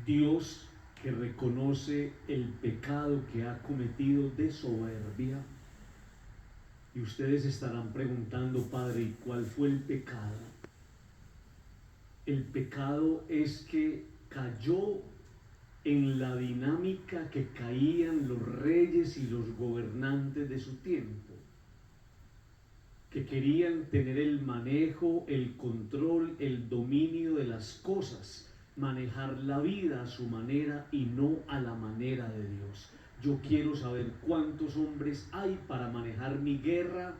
Dios, que reconoce el pecado que ha cometido de soberbia. Y ustedes estarán preguntando, Padre, ¿y cuál fue el pecado? El pecado es que cayó en la dinámica que caían los reyes y los gobernantes de su tiempo, que querían tener el manejo, el control, el dominio de las cosas, manejar la vida a su manera y no a la manera de Dios. Yo quiero saber cuántos hombres hay para manejar mi guerra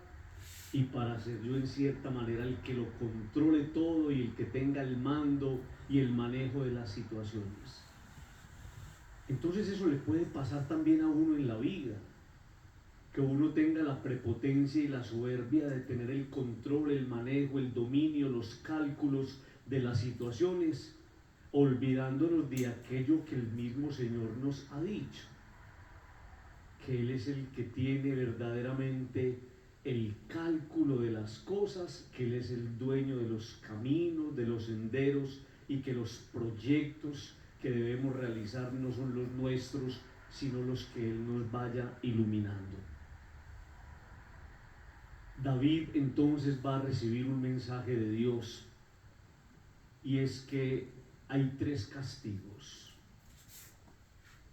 y para ser yo en cierta manera el que lo controle todo y el que tenga el mando y el manejo de las situaciones. Entonces eso le puede pasar también a uno en la vida, que uno tenga la prepotencia y la soberbia de tener el control, el manejo, el dominio, los cálculos de las situaciones, olvidándonos de aquello que el mismo Señor nos ha dicho, que Él es el que tiene verdaderamente el cálculo de las cosas, que Él es el dueño de los caminos, de los senderos, y que los proyectos que debemos realizar no son los nuestros, sino los que Él nos vaya iluminando. David entonces va a recibir un mensaje de Dios, y es que hay 3 castigos.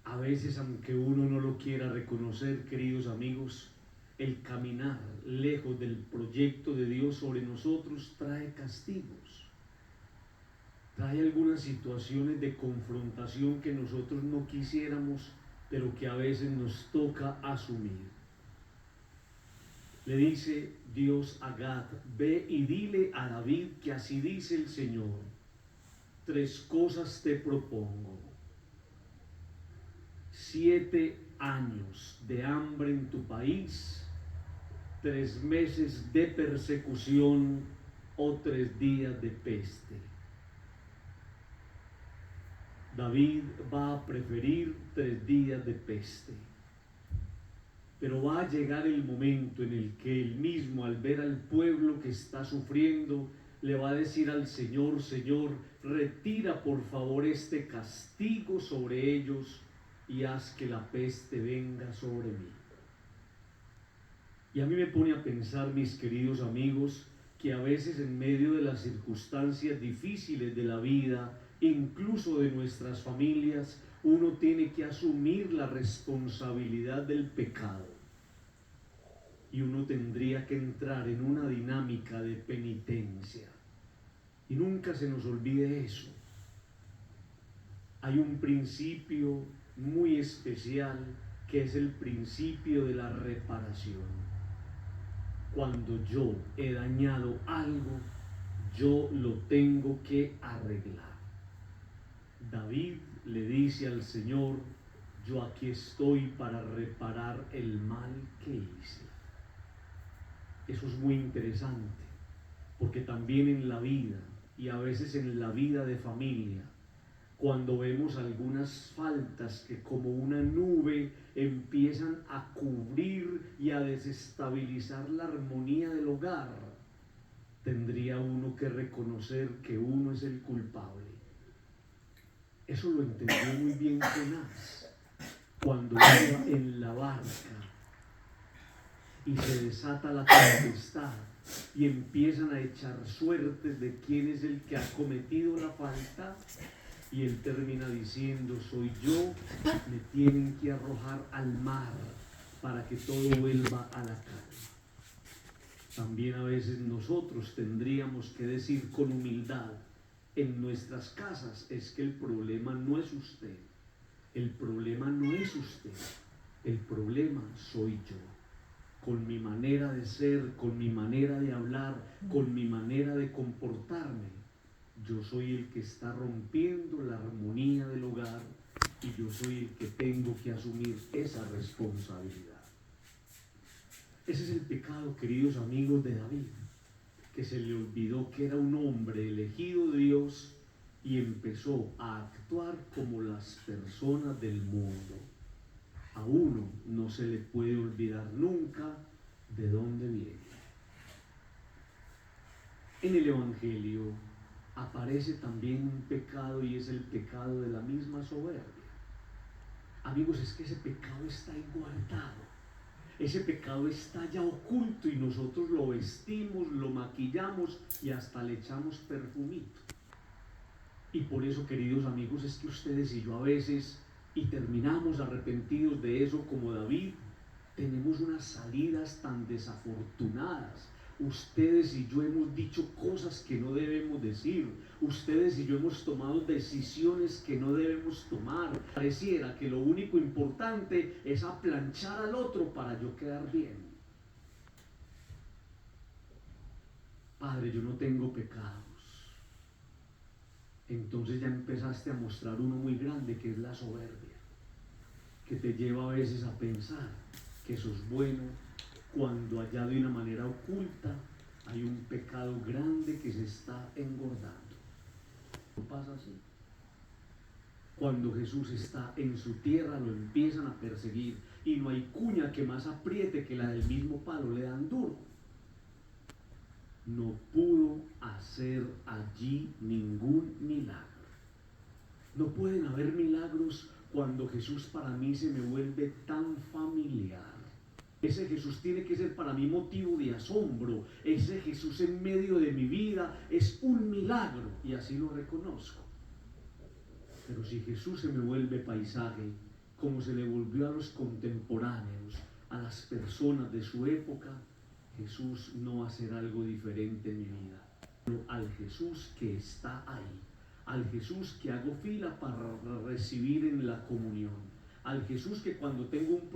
A veces, aunque uno no lo quiera reconocer, queridos amigos, el caminar lejos del proyecto de Dios sobre nosotros trae castigos, trae algunas situaciones de confrontación que nosotros no quisiéramos, pero que a veces nos toca asumir. Le dice Dios a Gad: ve y dile a David que así dice el Señor, 3 cosas te propongo: 7 años de hambre en tu país, 3 meses de persecución o 3 días de peste. David va a preferir 3 días de peste. Pero va a llegar el momento en el que él mismo, al ver al pueblo que está sufriendo, le va a decir al Señor: Señor, retira por favor este castigo sobre ellos y haz que la peste venga sobre mí. Y a mí me pone a pensar, mis queridos amigos, que a veces en medio de las circunstancias difíciles de la vida, incluso de nuestras familias, uno tiene que asumir la responsabilidad del pecado. Y uno tendría que entrar en una dinámica de penitencia. Y nunca se nos olvide eso. Hay un principio muy especial que es el principio de la reparación. Cuando yo he dañado algo, yo lo tengo que arreglar. David le dice al Señor: yo aquí estoy para reparar el mal que hice. Eso es muy interesante, porque también en la vida, y a veces en la vida de familia, cuando vemos algunas faltas que como una nube empiezan a cubrir y a desestabilizar la armonía del hogar, tendría uno que reconocer que uno es el culpable. Eso lo entendió muy bien Jonás cuando iba en la barca y se desata la tempestad y empiezan a echar suertes de quién es el que ha cometido la falta, y él termina diciendo: soy yo, me tienen que arrojar al mar para que todo vuelva a la calma. También a veces nosotros tendríamos que decir con humildad en nuestras casas: es que el problema no es usted, el problema no es usted, el problema soy yo. Con mi manera de ser, con mi manera de hablar, con mi manera de comportarme, yo soy el que está rompiendo la armonía del hogar, y yo soy el que tengo que asumir esa responsabilidad. Ese es el pecado, queridos amigos, de David, que se le olvidó que era un hombre elegido de Dios y empezó a actuar como las personas del mundo. A uno no se le puede olvidar nunca de dónde viene. En el Evangelio aparece también un pecado y es el pecado de la misma soberbia. Amigos, es que ese pecado está guardado. Ese pecado está ya oculto y nosotros lo vestimos, lo maquillamos y hasta le echamos perfumito. Y por eso, queridos amigos, es que ustedes y yo a veces, y terminamos arrepentidos de eso como David, tenemos unas salidas tan desafortunadas. Ustedes y yo hemos dicho cosas que no debemos decir. Ustedes y yo hemos tomado decisiones que no debemos tomar. Pareciera que lo único importante es aplanchar al otro para yo quedar bien. Padre, yo no tengo pecados. Entonces ya empezaste a mostrar uno muy grande, que es la soberbia, que te lleva a veces a pensar que sos bueno, cuando allá de una manera oculta hay un pecado grande que se está engordando. ¿No pasa así? Cuando Jesús está en su tierra lo empiezan a perseguir y no hay cuña que más apriete que la del mismo palo, le dan duro. No pudo hacer allí ningún milagro. No pueden haber milagros cuando Jesús para mí se me vuelve tan familiar. Ese Jesús tiene que ser para mí motivo de asombro. Ese Jesús en medio de mi vida es un milagro y así lo reconozco. Pero si Jesús se me vuelve paisaje, como se le volvió a los contemporáneos, a las personas de su época, Jesús no va a hacer algo diferente en mi vida. Pero al Jesús que está ahí, al Jesús que hago fila para recibir en la comunión, al Jesús que cuando tengo un problema